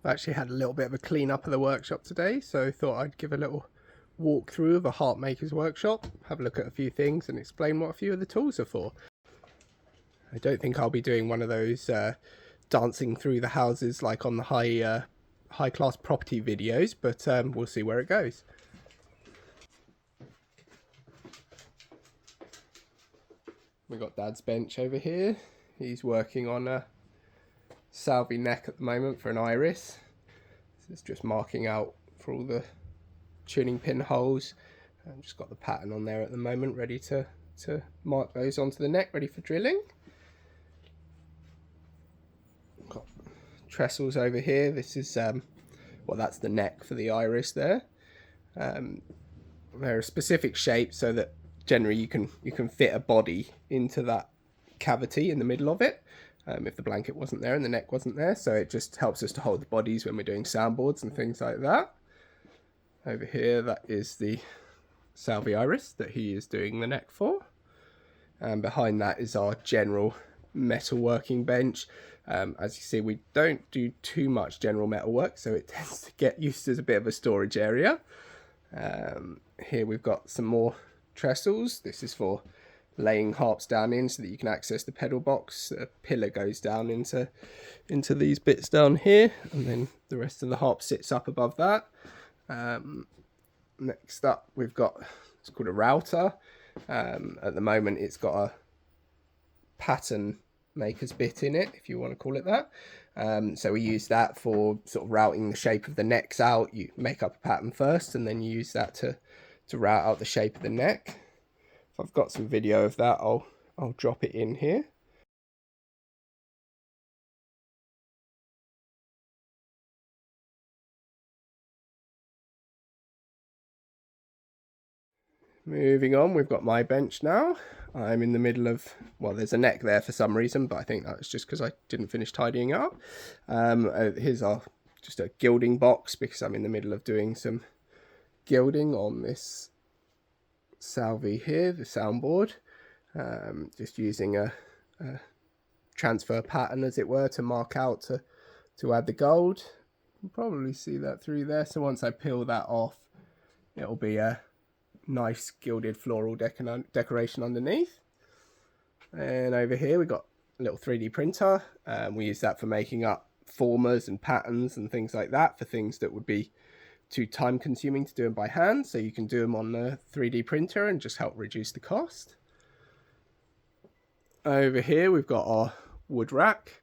I actually had a little bit of a clean up of the workshop today, so I thought I'd give a little walkthrough of a harp maker's workshop, have a look at a few things and explain what a few of the tools are for. I don't think I'll be doing one of those dancing through the houses like on the high class property videos, but we'll see where it goes. We've got Dad's bench over here. He's working on a salvie neck at the moment for an iris. So it's just marking out for all the tuning pin holes. I've just got the pattern on there at the moment, ready to mark those onto the neck, ready for drilling. Got trestles over here. This is well, that's the neck for the iris there. They're a specific shape so that generally you can fit a body into that cavity in the middle of it, if the blanket wasn't there and the neck wasn't there, so it just helps us to hold the bodies when we're doing soundboards and things like that. Over here, that is the salvie iris that he is doing the neck for, and behind that is our general metal working bench. As you see, we don't do too much general metal work, so it tends to get used as a bit of a storage area. Here we've got some more trestles. This is for laying harps down in so that you can access the pedal box. A pillar goes down into these bits down here, and then the rest of the harp sits up above that. Next up we've got, it's called a router. At the moment it's got a pattern maker's bit in it, if you want to call it that. So we use that for sort of routing the shape of the necks out. You make up a pattern first and then you use that to route out the shape of the neck. If I've got some video of that, I'll drop it in here. Moving on, we've got my bench now. I'm in the middle of, well, there's a neck there for some reason, but I think that was just because I didn't finish tidying it up. Here's just a gilding box because I'm in the middle of doing some gilding on this salvie here, the soundboard. Just using a transfer pattern, as it were, to mark out to add the gold. You can probably see that through there. So once I peel that off, it'll be a nice gilded floral decoration underneath. And over here we've got a little 3D printer. We use that for making up formers and patterns and things like that, for things that would be too time consuming to do them by hand, so you can do them on the 3D printer and just help reduce the cost. Over here we've got our wood rack.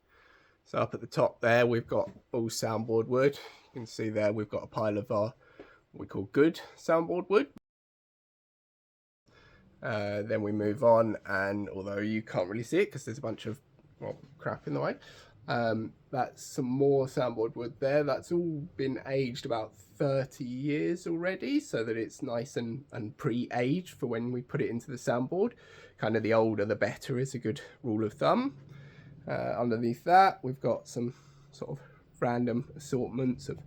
So up at the top there we've got all soundboard wood. You can see there we've got a pile of our what we call good soundboard wood. Then we move on, and although you can't really see it because there's a bunch of crap in the way, that's some more soundboard wood there. That's all been aged about 30 years already, so that it's nice and pre-aged for when we put it into the soundboard. Kind of the older the better is a good rule of thumb. Underneath that we've got some sort of random assortments of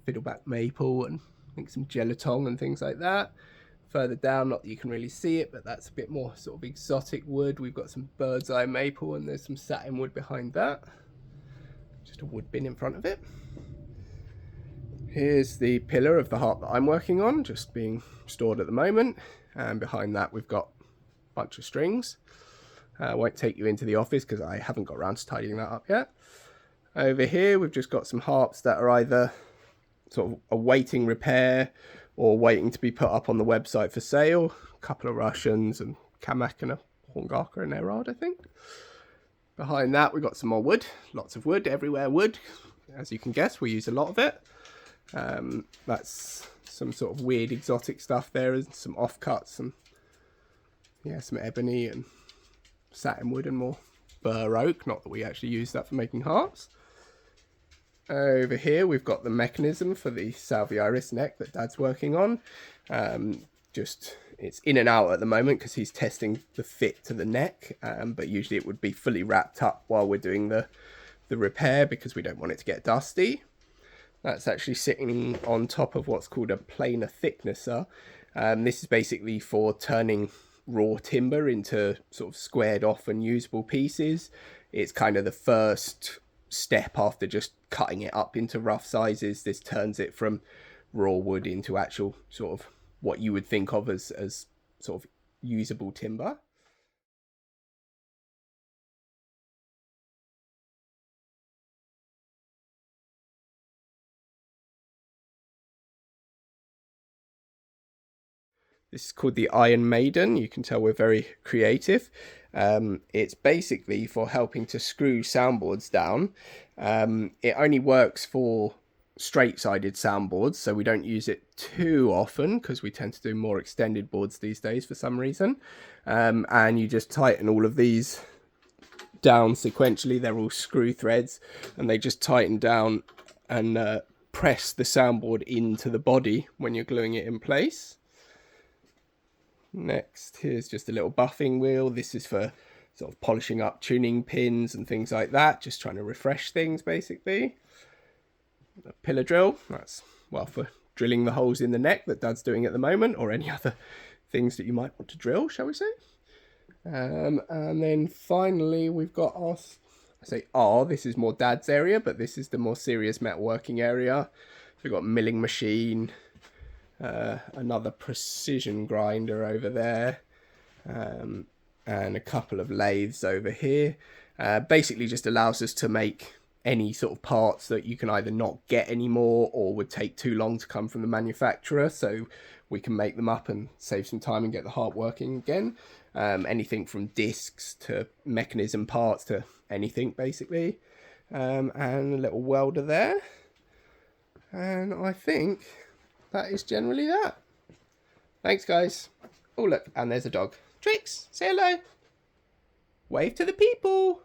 fiddleback maple and I think some gelatong and things like that. Further down, not that you can really see it, but that's a bit more sort of exotic wood. We've got some bird's eye maple and there's some satin wood behind that. Just a wood bin in front of it. Here's the pillar of the harp that I'm working on, just being stored at the moment. And behind that we've got a bunch of strings. I won't take you into the office because I haven't got around to tidying that up yet. Over here we've just got some harps that are either sort of awaiting repair or waiting to be put up on the website for sale. A couple of Russians and Kamak and a Horngaka and Erard, I think. Behind that we've got some more wood, lots of wood, everywhere wood. As you can guess, we use a lot of it. That's some sort of weird exotic stuff there, and some offcuts and some ebony and satin wood and more bur oak, not that we actually use that for making harps. Over here we've got the mechanism for the salvie iris neck that Dad's working on. It's in and out at the moment because he's testing the fit to the neck, but usually it would be fully wrapped up while we're doing the repair because we don't want it to get dusty. That's actually sitting on top of what's called a planer thicknesser. This is basically for turning raw timber into sort of squared off and usable pieces. It's kind of the first step after just cutting it up into rough sizes. This turns it from raw wood into actual sort of what you would think of as sort of usable timber. This is called the Iron Maiden. You can tell we're very creative. It's basically for helping to screw soundboards down. It only works for straight-sided soundboards, so we don't use it too often because we tend to do more extended boards these days for some reason. And you just tighten all of these down sequentially. They're all screw threads, and they just tighten down and press the soundboard into the body when you're gluing it in place. Next, here's just a little buffing wheel. This is for sort of polishing up tuning pins and things like that, just trying to refresh things basically. A pillar drill, that's, well, for drilling the holes in the neck that Dad's doing at the moment, or any other things that you might want to drill, shall we say. And then finally we've got our, this is more Dad's area, but this is the more serious metalworking area. We've got milling machine, another precision grinder over there, and a couple of lathes over here. Basically just allows us to make any sort of parts that you can either not get anymore or would take too long to come from the manufacturer, so we can make them up and save some time and get the Harp working again. Anything from discs to mechanism parts to anything basically. And a little welder there. And I think that is generally that. Thanks, guys. Oh, look, and there's a dog. Trix, say hello. Wave to the people.